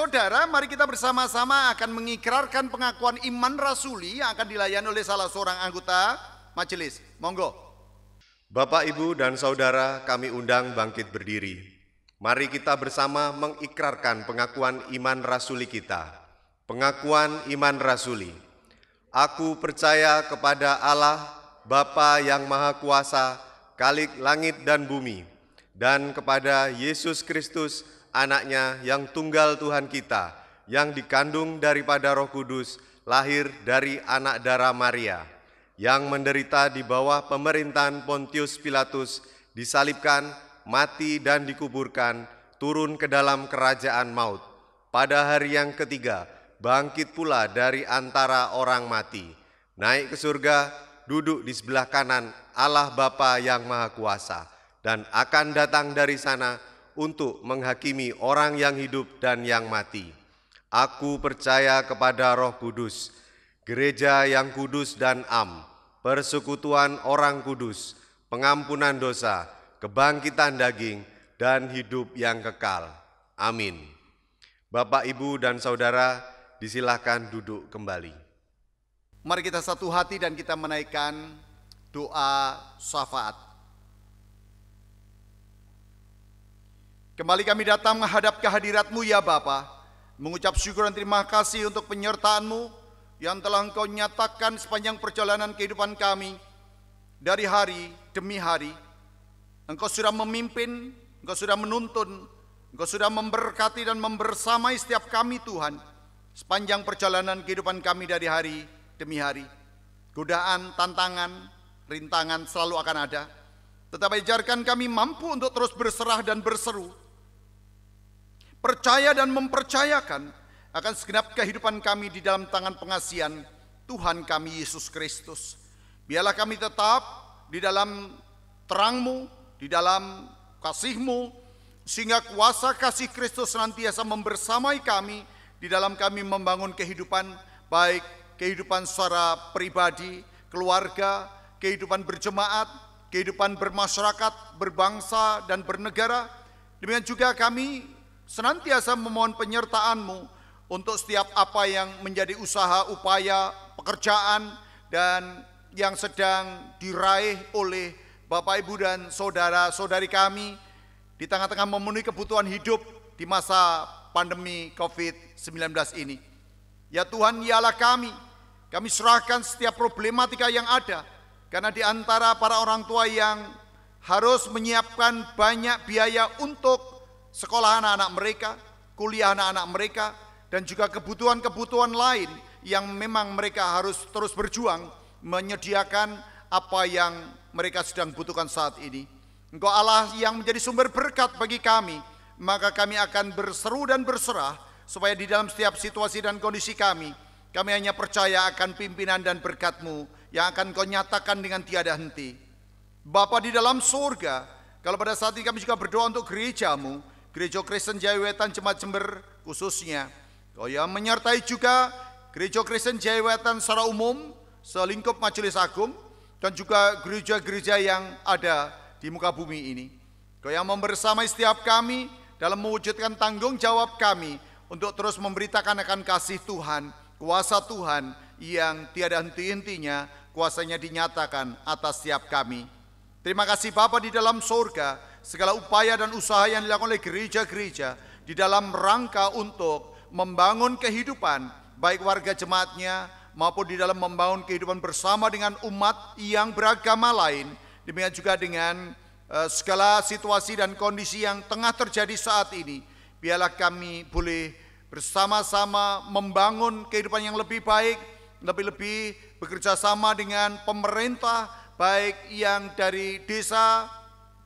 saudara, mari kita bersama-sama akan mengikrarkan pengakuan iman rasuli yang akan dilayani oleh salah seorang anggota majelis. Monggo. Bapak, Ibu, dan Saudara, kami undang bangkit berdiri. Mari kita bersama mengikrarkan pengakuan iman rasuli kita. Pengakuan iman rasuli. Aku percaya kepada Allah, Bapa yang Maha Kuasa, Khalik langit dan bumi, dan kepada Yesus Kristus, Anaknya yang tunggal Tuhan kita, yang dikandung daripada Roh Kudus, lahir dari anak darah Maria, yang menderita di bawah pemerintahan Pontius Pilatus, disalibkan, mati dan dikuburkan, turun ke dalam kerajaan maut. Pada hari yang ketiga, bangkit pula dari antara orang mati, naik ke surga, duduk di sebelah kanan Allah Bapa yang Maha Kuasa, dan akan datang dari sana untuk menghakimi orang yang hidup dan yang mati. Aku percaya kepada Roh Kudus, gereja yang kudus dan am, persekutuan orang kudus, pengampunan dosa, kebangkitan daging, dan hidup yang kekal. Amin. Bapak, Ibu, dan Saudara, disilahkan duduk kembali. Mari kita satu hati dan kita menaikkan doa syafaat. Kembali kami datang menghadap kehadirat-Mu ya Bapa, mengucap syukur dan terima kasih untuk penyertaan-Mu yang telah Engkau nyatakan sepanjang perjalanan kehidupan kami. Dari hari demi hari, Engkau sudah memimpin, Engkau sudah menuntun, Engkau sudah memberkati dan membersamai setiap kami Tuhan, sepanjang perjalanan kehidupan kami dari hari demi hari. Godaan, tantangan, rintangan selalu akan ada. Tetapi ajarkan kami mampu untuk terus berserah dan berseru, percaya dan mempercayakan akan segenap kehidupan kami di dalam tangan pengasihan Tuhan kami Yesus Kristus. Biarlah kami tetap di dalam terang-Mu, di dalam kasih-Mu, sehingga kuasa kasih Kristus senantiasa membersamai kami di dalam kami membangun kehidupan, baik kehidupan secara pribadi, keluarga, kehidupan berjemaat, kehidupan bermasyarakat, berbangsa, dan bernegara. Demikian juga kami senantiasa memohon penyertaan-Mu untuk setiap apa yang menjadi usaha, upaya, pekerjaan, dan yang sedang diraih oleh Bapak, Ibu, dan saudara-saudari kami di tengah-tengah memenuhi kebutuhan hidup di masa pandemi COVID-19 ini. Ya Tuhan, ialah kami serahkan setiap problematika yang ada, karena di antara para orang tua yang harus menyiapkan banyak biaya untuk sekolah anak-anak mereka, kuliah anak-anak mereka, dan juga kebutuhan-kebutuhan lain yang memang mereka harus terus berjuang menyediakan apa yang mereka sedang butuhkan saat ini. Engkau Allah yang menjadi sumber berkat bagi kami, maka kami akan berseru dan berserah supaya di dalam setiap situasi dan kondisi kami hanya percaya akan pimpinan dan berkat-Mu yang akan Kau nyatakan dengan tiada henti. Bapa di dalam surga, kalau pada saat ini kami juga berdoa untuk gereja-Mu, Gereja Kristen Jaya Wetan Jemaat Jember khususnya, Kau yang menyertai juga Gereja Kristen Jaya Wetan secara umum, selingkup Majelis Agung, dan juga gereja-gereja yang ada di muka bumi ini. Kau yang membersamai setiap kami dalam mewujudkan tanggung jawab kami untuk terus memberitakan akan kasih Tuhan, kuasa Tuhan yang tiada henti-hentinya, kuasanya dinyatakan atas setiap kami. Terima kasih Bapa di dalam surga, segala upaya dan usaha yang dilakukan oleh gereja-gereja di dalam rangka untuk membangun kehidupan baik warga jemaatnya maupun di dalam membangun kehidupan bersama dengan umat yang beragama lain. Demikian juga dengan segala situasi dan kondisi yang tengah terjadi saat ini. Biarlah kami boleh bersama-sama membangun kehidupan yang lebih baik, lebih-lebih bekerja sama dengan pemerintah, baik yang dari desa,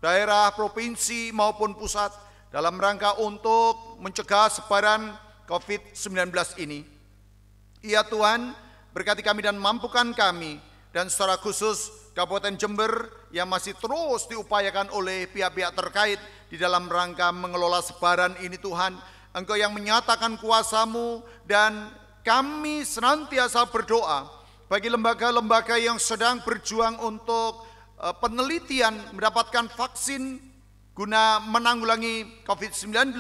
daerah, provinsi maupun pusat, dalam rangka untuk mencegah sebaran COVID-19 ini. Ya Tuhan, berkati kami dan mampukan kami, dan secara khusus Kabupaten Jember yang masih terus diupayakan oleh pihak-pihak terkait di dalam rangka mengelola sebaran ini Tuhan. Engkau yang menyatakan kuasa-Mu, dan kami senantiasa berdoa bagi lembaga-lembaga yang sedang berjuang untuk penelitian mendapatkan vaksin guna menanggulangi COVID-19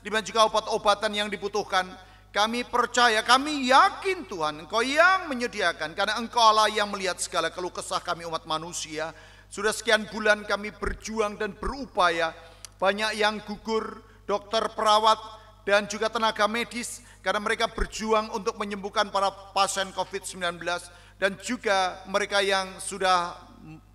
demikian juga obat-obatan yang dibutuhkan. Kami percaya, kami yakin Tuhan, Engkau yang menyediakan, karena Engkau Allah yang melihat segala keluh kesah kami umat manusia. Sudah sekian bulan kami berjuang dan berupaya, banyak yang gugur, dokter, perawat, dan juga tenaga medis, karena mereka berjuang untuk menyembuhkan para pasien COVID-19, dan juga mereka yang sudah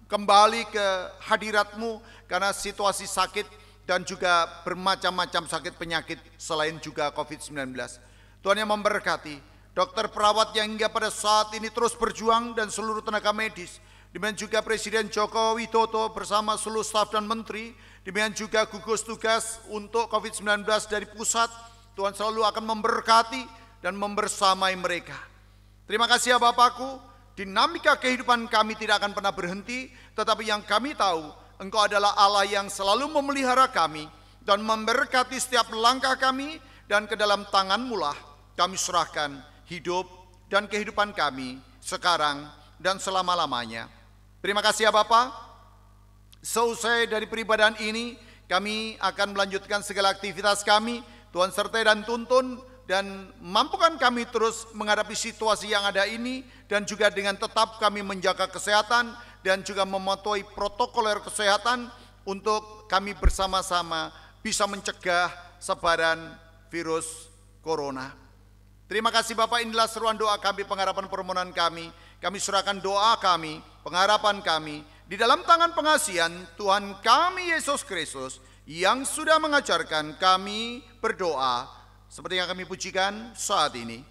kembali ke hadirat-Mu karena situasi sakit, dan juga bermacam-macam sakit penyakit selain juga COVID-19. Tuhan yang memberkati dokter perawat yang hingga pada saat ini terus berjuang dan seluruh tenaga medis. Demikian juga Presiden Joko Widodo bersama seluruh staf dan menteri. Demikian juga gugus tugas untuk COVID-19 dari pusat. Tuhan selalu akan memberkati dan membersamai mereka. Terima kasih ya Bapakku. Dinamika kehidupan kami tidak akan pernah berhenti. Tetapi yang kami tahu, Engkau adalah Allah yang selalu memelihara kami dan memberkati setiap langkah kami. Dan ke dalam tangan-Mu lah kami serahkan hidup dan kehidupan kami sekarang dan selama-lamanya. Terima kasih ya Bapa. Selesai dari peribadahan ini, kami akan melanjutkan segala aktivitas kami. Tuhan sertai dan tuntun dan mampukan kami terus menghadapi situasi yang ada ini, dan juga dengan tetap kami menjaga kesehatan dan juga mematuhi protokoler kesehatan untuk kami bersama-sama bisa mencegah sebaran virus corona. Terima kasih Bapak, inilah seruan doa kami, pengharapan permohonan kami. Kami serahkan doa kami, pengharapan kami di dalam tangan pengasihan Tuhan kami Yesus Kristus yang sudah mengajarkan kami berdoa seperti yang kami pujikan saat ini.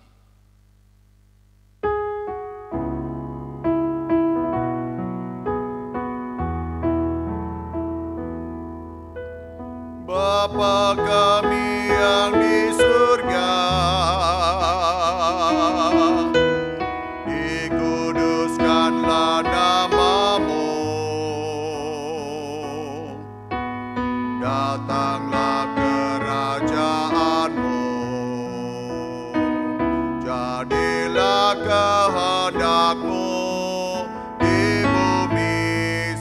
Bapa kami yang di surga, dikuduskanlah nama-Mu, datanglah kerajaan-Mu, jadilah kehendak-Mu di bumi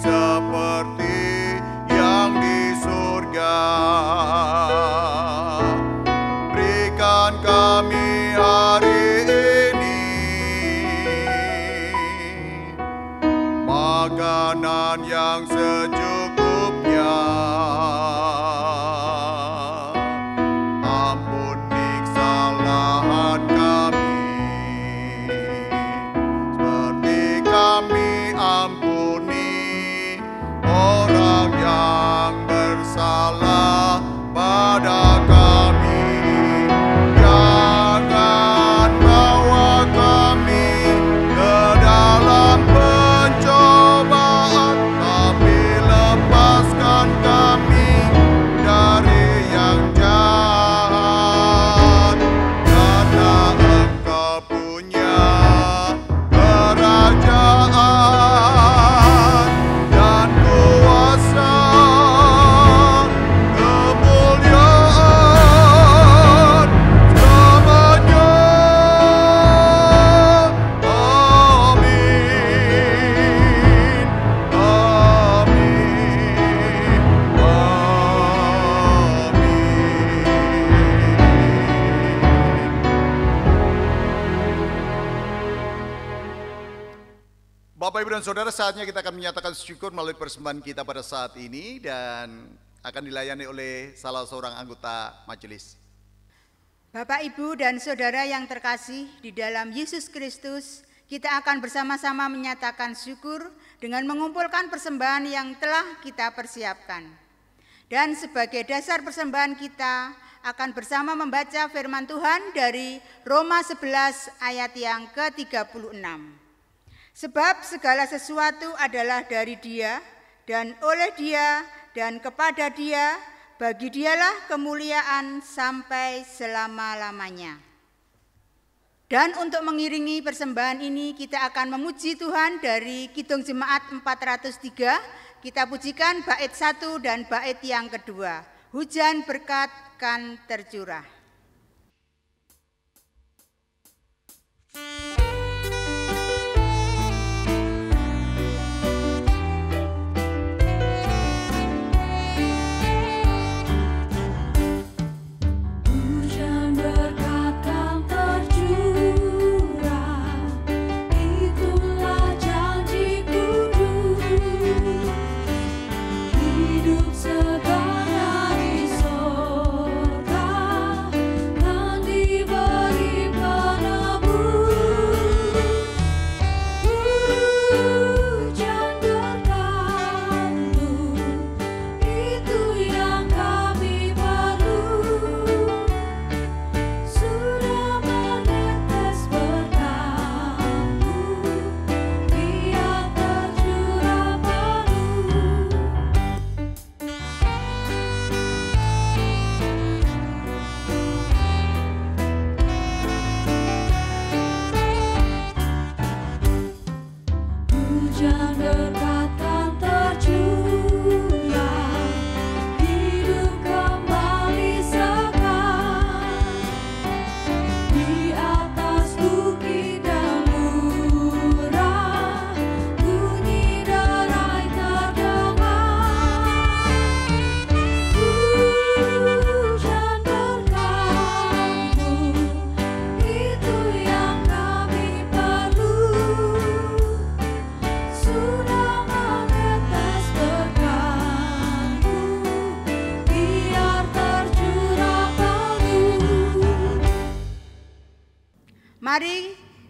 seperti yang di surga. Berikan kami hari ini makanan yang secukupnya. Ampuni kesalahan kami seperti kami ampuni orang yang bersalah pada kami. Jangan bawa kami ke dalam pencobaan, tapi lepaskan kami dari yang jahat. Karena Engkau punya kerajaan dan kuasa, kemuliaan selamanya. Amin. Bapak, Ibu, dan Saudara, saatnya kita akan menyatakan syukur melalui persembahan kita pada saat ini dan akan dilayani oleh salah seorang anggota majelis. Bapak, Ibu, dan Saudara yang terkasih di dalam Yesus Kristus, kita akan bersama-sama menyatakan syukur dengan mengumpulkan persembahan yang telah kita persiapkan. Dan sebagai dasar persembahan kita akan bersama membaca firman Tuhan dari Roma 11 ayat yang ke-36. Sebab segala sesuatu adalah dari Dia, dan oleh Dia, dan kepada Dia, bagi Dialah kemuliaan sampai selama-lamanya. Dan untuk mengiringi persembahan ini, kita akan memuji Tuhan dari Kidung Jemaat 403. Kita pujikan bait 1 dan bait yang kedua. Hujan berkat kan tercurah.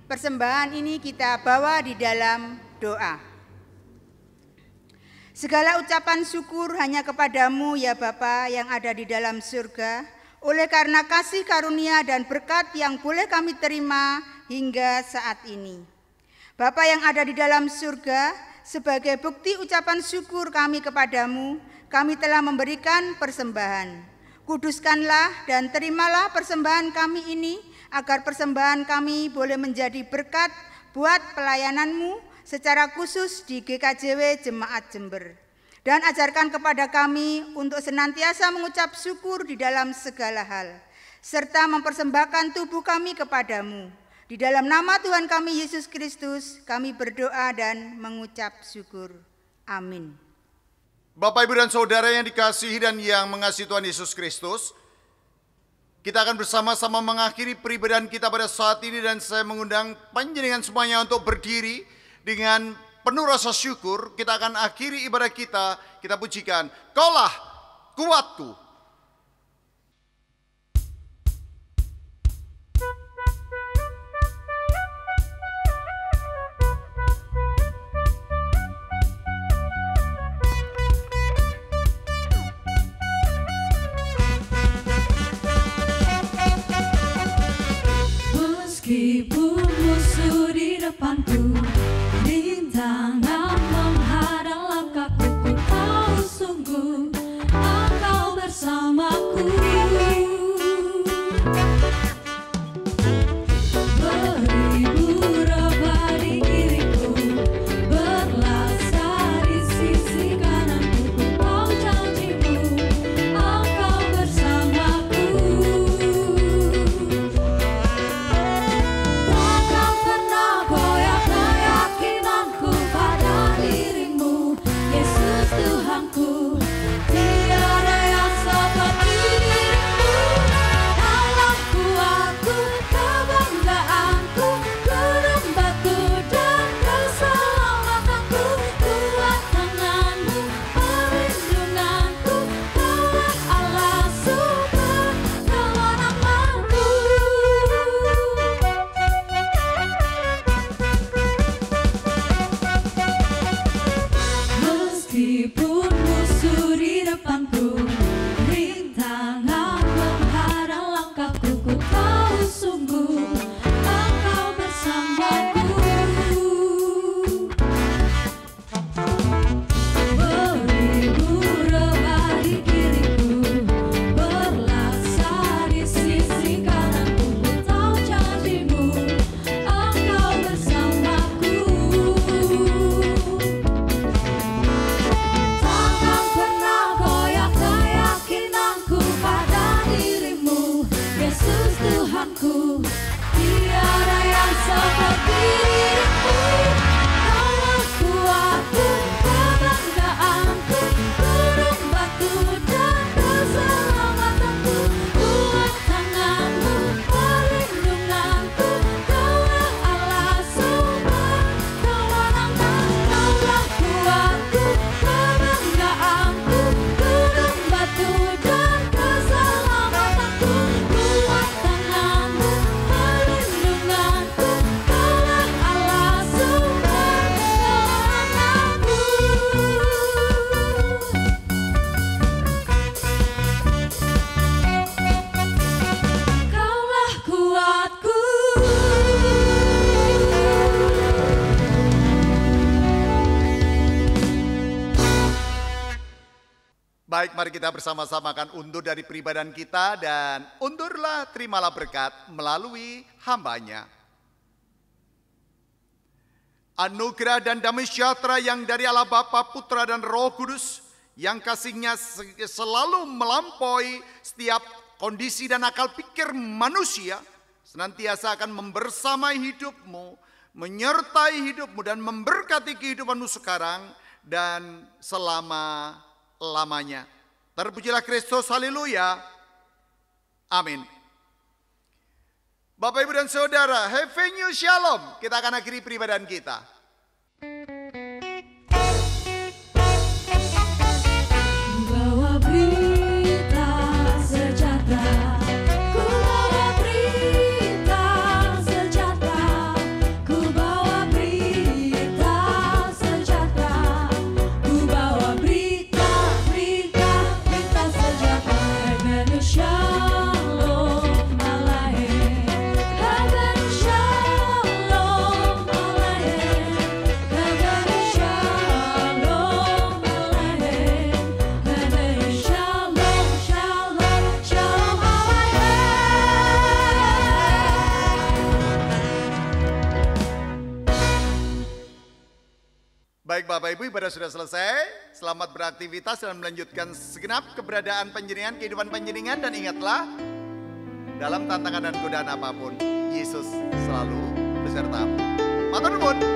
Persembahan ini kita bawa di dalam doa. Segala ucapan syukur hanya kepadamu ya Bapa yang ada di dalam surga, oleh karena kasih karunia dan berkat yang boleh kami terima hingga saat ini. Bapa yang ada di dalam surga, sebagai bukti ucapan syukur kami kepadamu, kami telah memberikan persembahan. Kuduskanlah dan terimalah persembahan kami ini, agar persembahan kami boleh menjadi berkat buat pelayananmu secara khusus di GKJW Jemaat Jember. Dan ajarkan kepada kami untuk senantiasa mengucap syukur di dalam segala hal, serta mempersembahkan tubuh kami kepadamu. Di dalam nama Tuhan kami Yesus Kristus, kami berdoa dan mengucap syukur. Amin. Bapak, Ibu, dan Saudara yang dikasihi dan yang mengasihi Tuhan Yesus Kristus, kita akan bersama-sama mengakhiri peribadahan kita pada saat ini, dan saya mengundang panjenengan semuanya untuk berdiri dengan penuh rasa syukur. Kita akan akhiri ibadah kita pujikan, Kaulah kuatku. Meskipun musuh di depanku, rintangan menghadang langkahku, ku tahu sungguh Engkau bersamaku. Beribu rebah di kiriku, berlasar di sisi kananku, ku tahu janjimu Engkau bersamaku. Takkan pernah goyah keyakinanku pada dirimu, Yesus Tuhanku. Tiada yang seperti dirimu. Allah kuatku, kebanggaanku, gunung batu dan keselamatanku. Kuat tanganmu, perlindunganku, Kaulah Allah sumber kemenanganku. Meskipun musuh di depanku, rintangan menghadang langkahku, ku tahu sungguh Engkau bersamaku. Beribu rebah di kiriku, berlasar di sisi kananku, ku tahu janjimu Engkau bersamaku. Takkan pernah goyah keyakinanku pada dirimu, Yesus Tuhanku. Tiada yang seperti dirimu. Allah kuatku, kebanggaanku, gunung batu dan keselamatanku. Kuat tanganmu, perlindunganku, Kaulah Allah sumber kemenangan. Kaulah kuatku, kebanggaanku, gunung batu dan keselamatanku. Kuat tanganmu, perlindunganku, Kaulah Allah sumber kemenanganku. Kaulah kuatku. Baik, mari kita bersama-sama akan undur dari peribadahan kita, dan undurlah, terimalah berkat melalui hambanya. Anugerah dan damai sejahtera yang dari Allah Bapa, Putra, dan Roh Kudus, yang kasih-Nya selalu melampaui setiap kondisi dan akal pikir manusia, senantiasa akan membersamai hidupmu, menyertai hidupmu, dan memberkati kehidupanmu sekarang dan selama-lamanya. Terpujilah Kristus, haleluya, amin. Bapak, Ibu, dan Saudara, have a new shalom. Kita akan akhiri peribadahan kita. Bawa berita sejahtera, ku bawa berita sejahtera, Baik Bapak Ibu, ibadah sudah selesai. Selamat beraktivitas dan melanjutkan segenap keberadaan panjenengan, kehidupan panjenengan. Dan ingatlah, dalam tantangan dan godaan apapun, Yesus selalu besertamu. Matur nuwun.